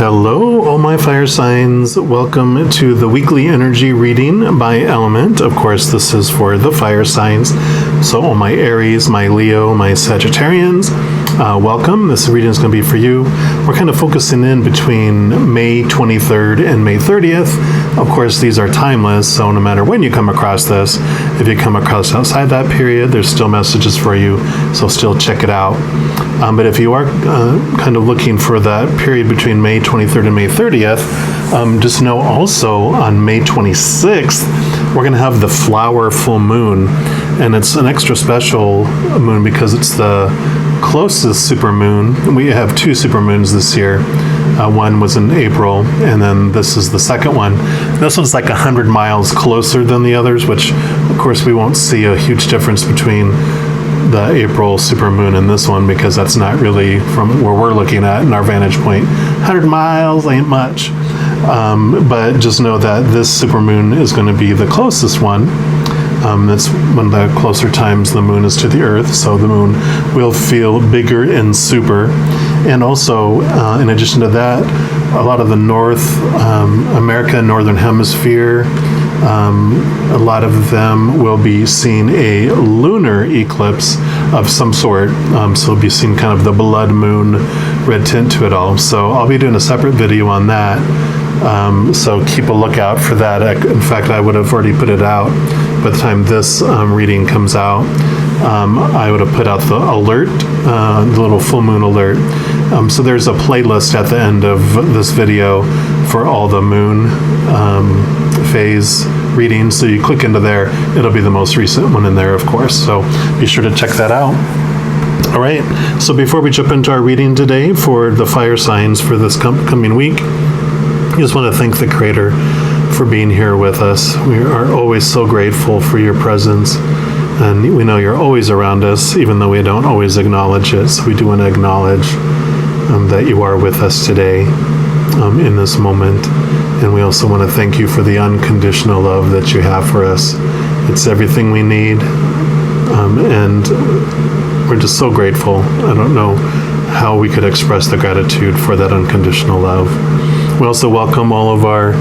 Hello, all my fire signs. Welcome to the weekly energy reading by element. Of course, this is for the fire signs. So all my Aries, my Leo, my Sagittarians, welcome. This reading is going to be for you. We're kind of focusing in between May 23rd and May 30th. Of course, these are timeless, so no matter when you come across this, if you come across outside that period, there's still messages for you, so still check it out. But if you are kind of looking for that period between May 23rd and May 30th, just know also on May 26th, we're going to have the flower full moon, and it's an extra special moon because it's the closest supermoon. We have two supermoons this year. One was in April, and then this is the second one. This one's like 100 miles closer than the others, which of course we won't see a huge difference between the April supermoon and this one because that's not really from where we're looking at in our vantage point. 100 miles ain't much. But just know that this supermoon is going to be the closest one. That's one of the closer times the moon is to the earth, so the moon will feel bigger and super. And also, in addition to that, a lot of the North America, Northern Hemisphere, a lot of them will be seeing a lunar eclipse of some sort. So we'll be seeing kind of the blood moon red tint to it all. So I'll be doing a separate video on that. So keep a lookout for that. In fact, I would have already put it out by the time this reading comes out. I would have put out the alert, the little full moon alert. So there's a playlist at the end of this video for all the moon phase readings. So you click into there, it'll be the most recent one in there, of course. So be sure to check that out. All right, so before we jump into our reading today for the fire signs for this coming week, I just want to thank the Creator for being here with us. We are always so grateful for your presence, and we know you're always around us, even though we don't always acknowledge it. So we do want to acknowledge that you are with us today in this moment. And we also want to thank you for the unconditional love that you have for us. It's everything we need, and we're just so grateful. I don't know how we could express the gratitude for that unconditional love. We also welcome all of our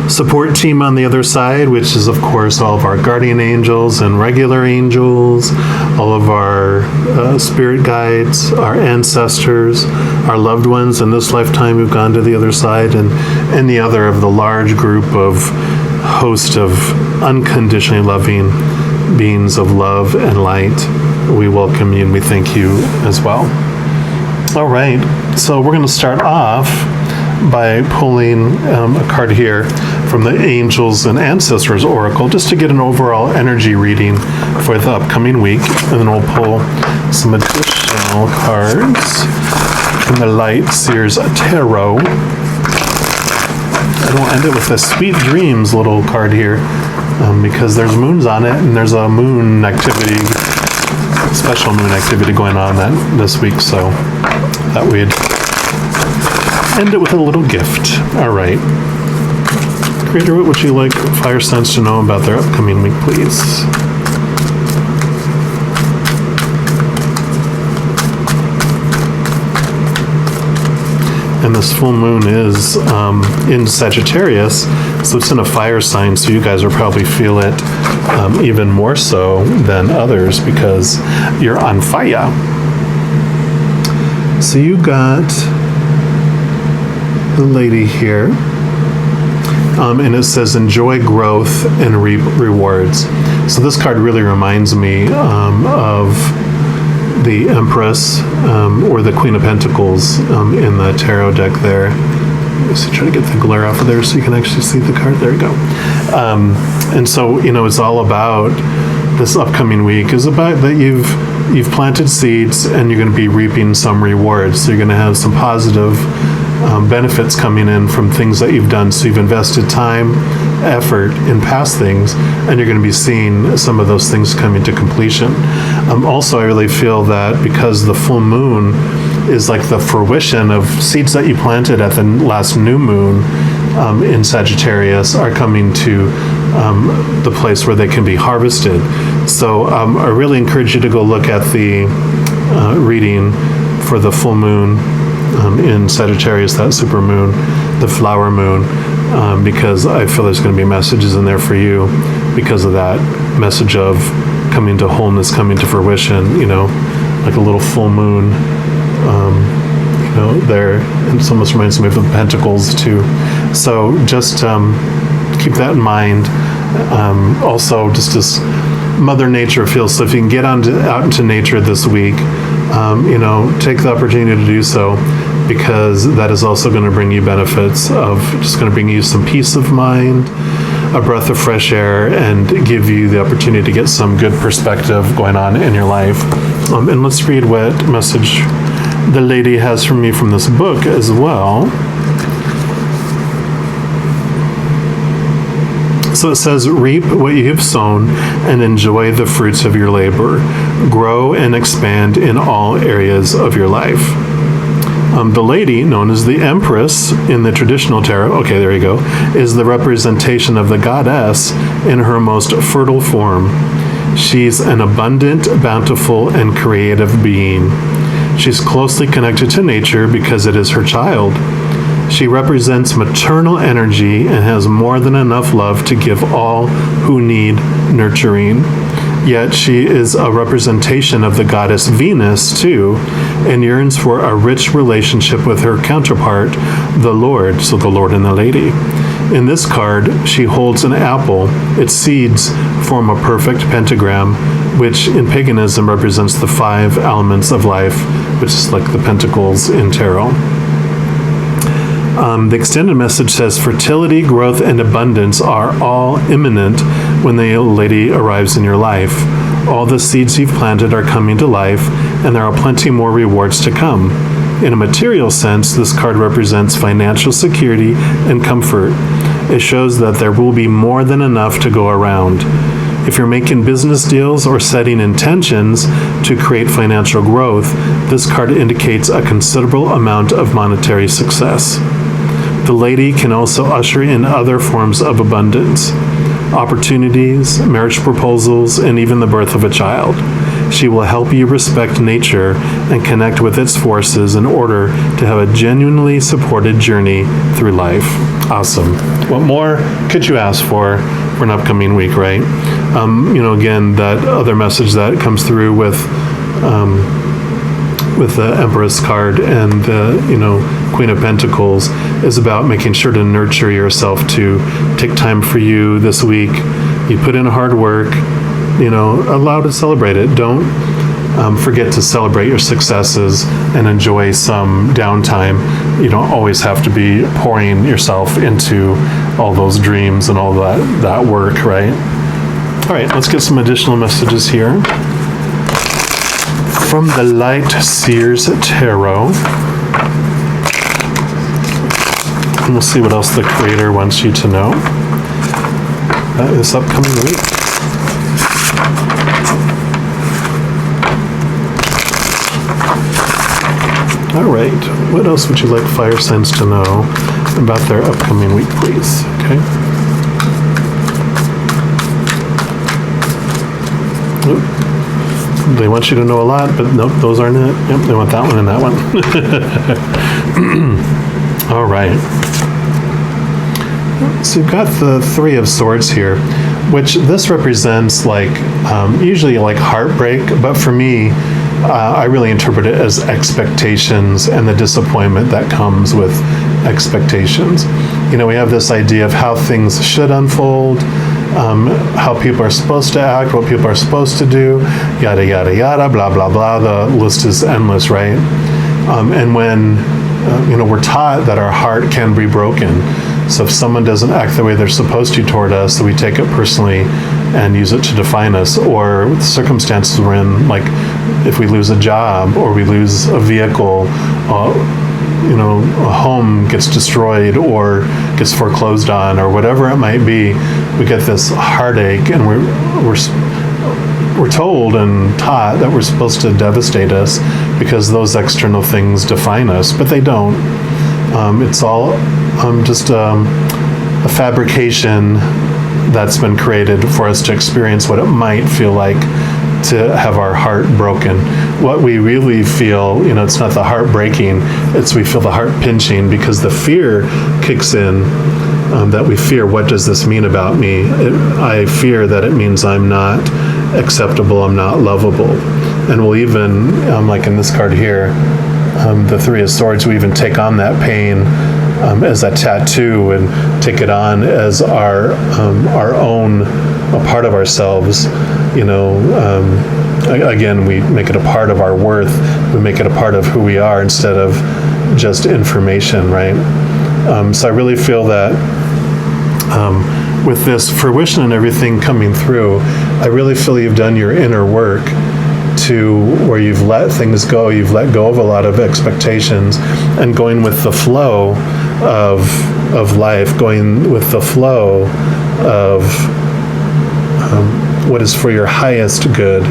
support team on the other side, which is, of course, all of our guardian angels and regular angels, all of our spirit guides, our ancestors, our loved ones in this lifetime who've gone to the other side, and any other of the large group of host of unconditionally loving beings of love and light. We welcome you and we thank you as well. All right, so we're going to start off by pulling a card here from the Angels and Ancestors Oracle, just to get an overall energy reading for the upcoming week. And then we'll pull some additional cards from the Light Seers Tarot. And we'll end it with a Sweet Dreams little card here, because there's moons on it, and there's a moon activity, special moon activity going on this week, so that we'd end it with a little gift. All right. Creator, what would you like fire signs to know about their upcoming week, please? And this full moon is in Sagittarius, so it's in a fire sign, so you guys will probably feel it even more so than others because you're on fire. So you got the lady here, and it says enjoy growth and reap rewards. So this card really reminds me of the Empress or the Queen of Pentacles in the tarot deck there. Let's try to get the glare off of there so you can actually see the card. There you go. And so, it's all about this upcoming week is about that you've planted seeds and you're going to be reaping some rewards. So you're going to have some positive benefits coming in from things that you've done. So you've invested time, effort in past things, and you're going to be seeing some of those things coming to completion. Also, I really feel that because the full moon is like the fruition of seeds that you planted at the last new moon in Sagittarius are coming to the place where they can be harvested. So I really encourage you to go look at the reading for the full moon in Sagittarius, that super moon, the flower moon, because I feel there's going to be messages in there for you because of that message of coming to wholeness, coming to fruition, like a little full moon, there. It almost reminds me of the Pentacles too. So just keep that in mind. Also, just as Mother Nature feels, so if you can get out into nature this week, take the opportunity to do so, because that is also going to bring you benefits of just going to bring you some peace of mind, a breath of fresh air, and give you the opportunity to get some good perspective going on in your life. And let's read what message the lady has for me from this book as well. So it says, reap what you have sown and enjoy the fruits of your labor. Grow and expand in all areas of your life. The lady, known as the Empress in the traditional tarot, okay, there you go, is the representation of the goddess in her most fertile form. She's an abundant, bountiful, and creative being. She's closely connected to nature because it is her child. She represents maternal energy and has more than enough love to give all who need nurturing. Yet she is a representation of the goddess Venus, too, and yearns for a rich relationship with her counterpart, the Lord, so the Lord and the Lady. In this card, she holds an apple. Its seeds form a perfect pentagram, which in paganism represents the 5 elements of life, which is like the pentacles in tarot. The extended message says, fertility, growth, and abundance are all imminent when the lady arrives in your life. All the seeds you've planted are coming to life, and there are plenty more rewards to come. In a material sense, this card represents financial security and comfort. It shows that there will be more than enough to go around. If you're making business deals or setting intentions to create financial growth, this card indicates a considerable amount of monetary success. The lady can also usher in other forms of abundance, opportunities, marriage proposals, and even the birth of a child. She will help you respect nature and connect with its forces in order to have a genuinely supported journey through life. Awesome. What more could you ask for an upcoming week, right? Again, that other message that comes through with the Empress card and the Queen of Pentacles is about making sure to nurture yourself, to take time for you this week. You put in hard work, allow to celebrate it. Don't forget to celebrate your successes and enjoy some downtime. You don't always have to be pouring yourself into all those dreams and all that work, right? All right, let's get some additional messages here. From the Light Seers Tarot. And we'll see what else the Creator wants you to know this upcoming week. All right, what else would you like fire signs to know about their upcoming week, please? Okay. Oop. They want you to know a lot, but nope, those aren't it. Yep, they want that one and that one. All right. So you've got the 3 of Swords here, which this represents usually heartbreak, but for me, I really interpret it as expectations and the disappointment that comes with expectations. We have this idea of how things should unfold, how people are supposed to act, what people are supposed to do, yada, yada, yada, blah, blah, blah. The list is endless, right? And when, we're taught that our heart can be broken. So if someone doesn't act the way they're supposed to toward us, we take it personally and use it to define us. Or the circumstances we're in, like if we lose a job or we lose a vehicle, a home gets destroyed or gets foreclosed on, or whatever it might be, we get this heartache, and we're told and taught that we're supposed to devastate us because those external things define us, but they don't. It's all just a fabrication that's been created for us to experience what it might feel like to have our heart broken. What we really feel, it's not the heart breaking, it's we feel the heart pinching, because the fear kicks in, that we fear, what does this mean about me? I fear that it means I'm not acceptable, I'm not lovable. And we'll even, like in this card here, the Three of Swords, we even take on that pain as a tattoo and take it on as our own, a part of ourselves. Again, we make it a part of our worth. We make it a part of who we are instead of just information, right? So I really feel that with this fruition and everything coming through, I really feel you've done your inner work to where you've let things go, you've let go of a lot of expectations, and going with the flow of life, going with the flow of what is for your highest good,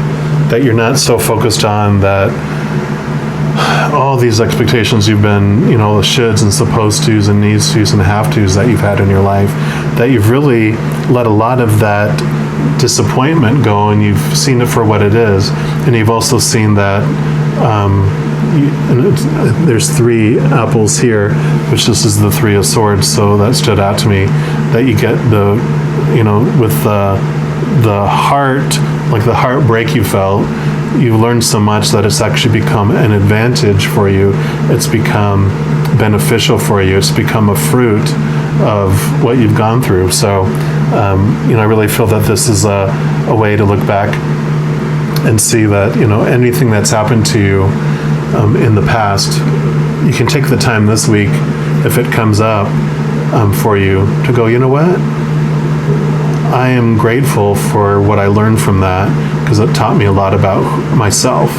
that you're not so focused on that all these expectations you've been, the shoulds and supposed tos and needs tos and have tos that you've had in your life, that you've really let a lot of that disappointment go, and you've seen it for what it is. And you've also seen that there's three apples here, which this is the Three of Swords, so that stood out to me, that you get the, with the heart, like the heartbreak you felt, you've learned so much that it's actually become an advantage for you. It's become beneficial for you. It's become a fruit of what you've gone through. So, I really feel that this is a way to look back and see that, anything that's happened to you in the past, you can take the time this week, if it comes up for you, to go, you know what? I am grateful for what I learned from that, because it taught me a lot about myself.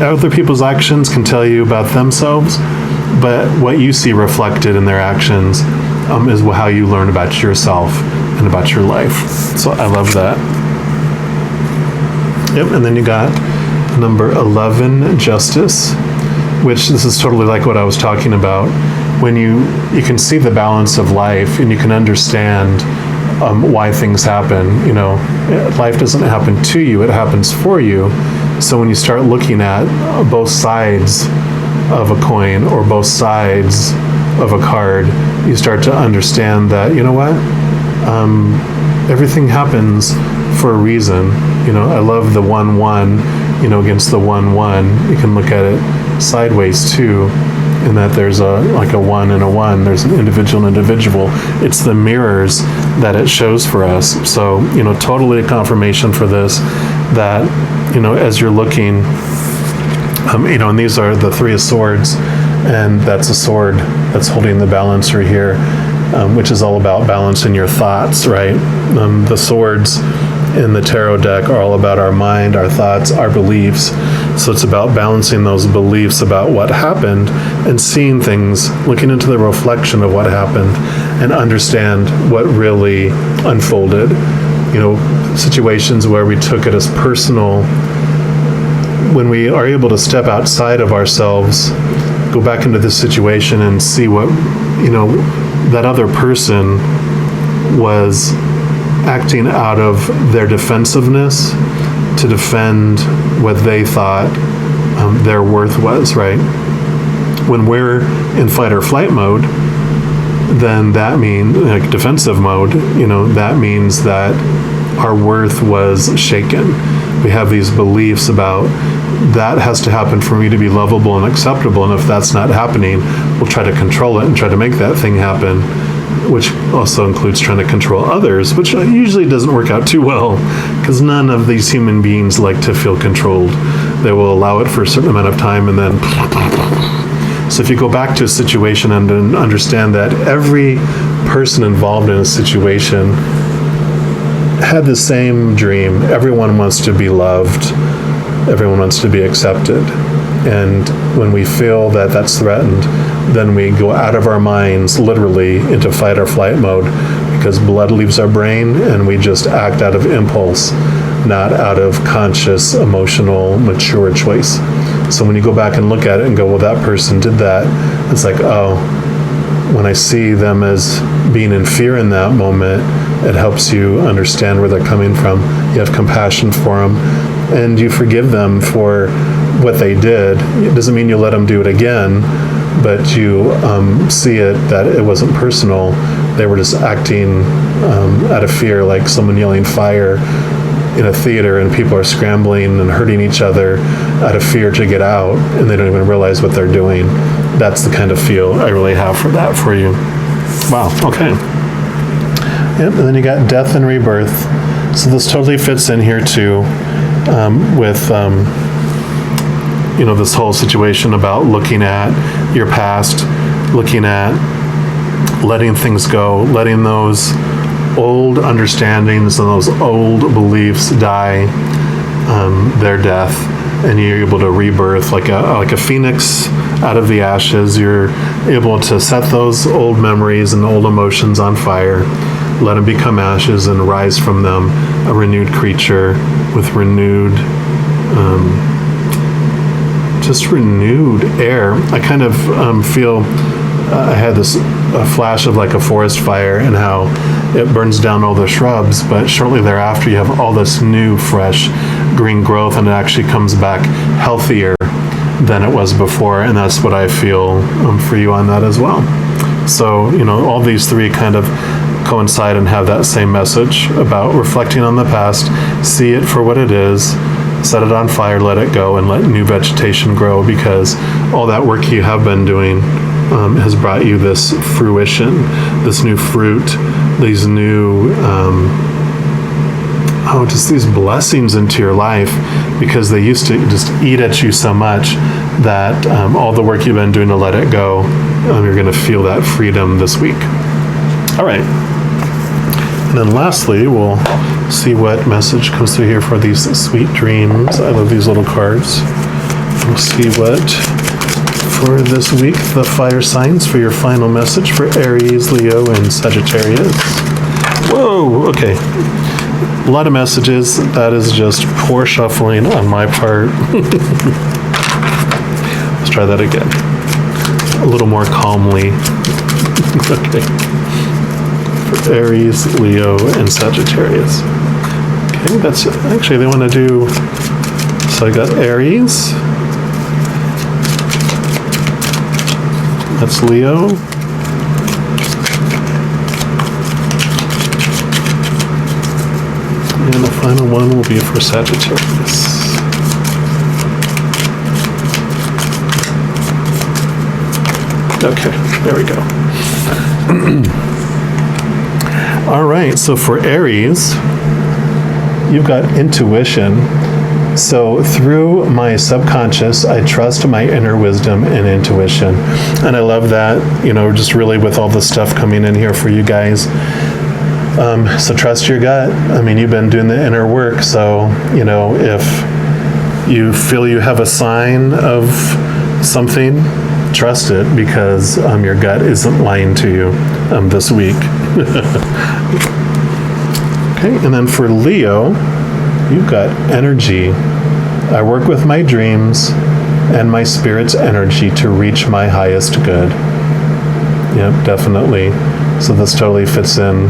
Other people's actions can tell you about themselves, but what you see reflected in their actions is how you learn about yourself and about your life. So I love that. Yep, and then you got number 11, Justice, which this is totally like what I was talking about. When you can see the balance of life, and you can understand why things happen. Life doesn't happen to you, it happens for you. So when you start looking at both sides of a coin or both sides of a card, you start to understand that, everything happens for a reason. I love the 1-1, against the 1-1. You can look at it sideways too, in that there's a 1 and a 1. There's an individual. It's the mirrors that it shows for us. So, totally a confirmation for this, that, as you're looking, and these are the Three of Swords, and that's a sword that's holding the balancer here, which is all about balancing your thoughts, right? The swords in the tarot deck are all about our mind, our thoughts, our beliefs. So it's about balancing those beliefs about what happened and seeing things, looking into the reflection of what happened, and understand what really unfolded. Situations where we took it as personal, when we are able to step outside of ourselves, go back into this situation and see what, that other person was acting out of their defensiveness to defend what they thought their worth was, right? When we're in fight or flight mode, then that means, like defensive mode, that means that our worth was shaken. We have these beliefs about that has to happen for me to be lovable and acceptable, and if that's not happening, we'll try to control it and try to make that thing happen, which also includes trying to control others, which usually doesn't work out too well, because none of these human beings like to feel controlled. They will allow it for a certain amount of time, and then... So if you go back to a situation and understand that every person involved in a situation had the same dream. Everyone wants to be loved. Everyone wants to be accepted. And when we feel that that's threatened, then we go out of our minds, literally, into fight or flight mode, because blood leaves our brain and we just act out of impulse, not out of conscious, emotional, mature choice. So when you go back and look at it and go, well, that person did that, it's like, oh, when I see them as being in fear in that moment, It helps you understand where they're coming from. You have compassion for them, and you forgive them for what they did. It doesn't mean you let them do it again, but you see it that it wasn't personal. They were just acting out of fear, like someone yelling fire in a theater and people are scrambling and hurting each other out of fear to get out, and they don't even realize what they're doing. That's the kind of feel I really have for that for you. Wow, okay. Yep, and then you got death and rebirth. So this totally fits in here too, with this whole situation about looking at your past, looking at letting things go, letting those old understandings and those old beliefs die their death, and you're able to rebirth like a phoenix out of the ashes. You're able to set those old memories and old emotions on fire, let them become ashes, and rise from them a renewed creature with renewed renewed air. I kind of feel I had a flash of like a forest fire and how it burns down all the shrubs, but shortly thereafter you have all this new, fresh green growth, and it actually comes back healthier than it was before, and that's what I feel for you on that as well. So, all these three kind of coincide and have that same message about reflecting on the past, see it for what it is, set it on fire, let it go, and let new vegetation grow, because all that work you have been doing has brought you this fruition, this new fruit, these new, just these blessings into your life, because they used to just eat at you so much that all the work you've been doing to let it go, you're going to feel that freedom this week. All right. And then lastly, we'll see what message comes through here for these sweet dreams. I love these little cards. We'll see what for this week, the fire signs for your final message for Aries, Leo, and Sagittarius. Whoa, okay. A lot of messages. That is just poor shuffling on my part. Let's try that again. A little more calmly. Okay. For Aries, Leo, and Sagittarius. Okay, that's it. Actually, they want to do, so I got Aries. That's Leo. And the final one will be for Sagittarius. Okay, there we go. All right, so for Aries, you've got intuition. So through my subconscious, I trust my inner wisdom and intuition. And I love that, just really with all the stuff coming in here for you guys. So trust your gut. I mean, you've been doing the inner work. So, if you feel you have a sign of something, trust it, because your gut isn't lying to you this week. Okay, and then for Leo, you've got energy. I work with my dreams and my spirit's energy to reach my highest good. Yep, definitely. So this totally fits in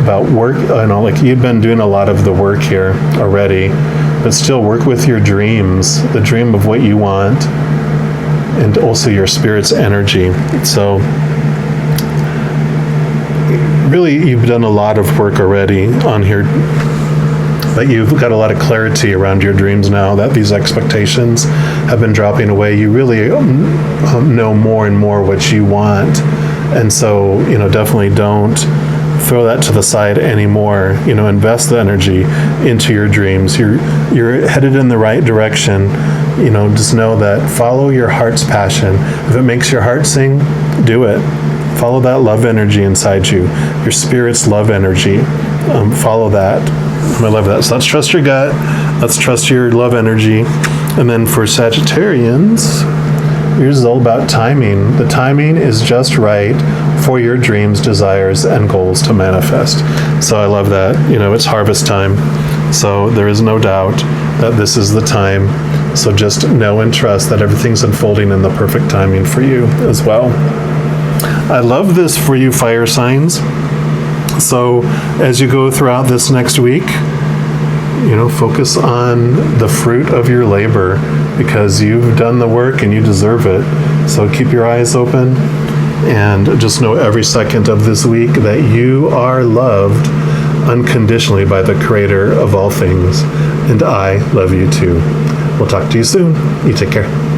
about work. I know, like you've been doing a lot of the work here already, but still work with your dreams, the dream of what you want, and also your spirit's energy. So really, you've done a lot of work already on here, but you've got a lot of clarity around your dreams now that these expectations have been dropping away. You really know more and more what you want. And so, definitely don't throw that to the side anymore. Invest the energy into your dreams. You're headed in the right direction. Just know that follow your heart's passion. If it makes your heart sing, do it. Follow that love energy inside you, your spirit's love energy. Follow that. I love that. So let's trust your gut. Let's trust your love energy. And then for Sagittarians, yours is all about timing. The timing is just right for your dreams, desires, and goals to manifest. So I love that. It's harvest time. So there is no doubt that this is the time. So just know and trust that everything's unfolding in the perfect timing for you as well. I love this for you fire signs. So as you go throughout this next week, focus on the fruit of your labor, because you've done the work and you deserve it. So keep your eyes open and just know every second of this week that you are loved unconditionally by the Creator of all things. And I love you too. We'll talk to you soon. You take care.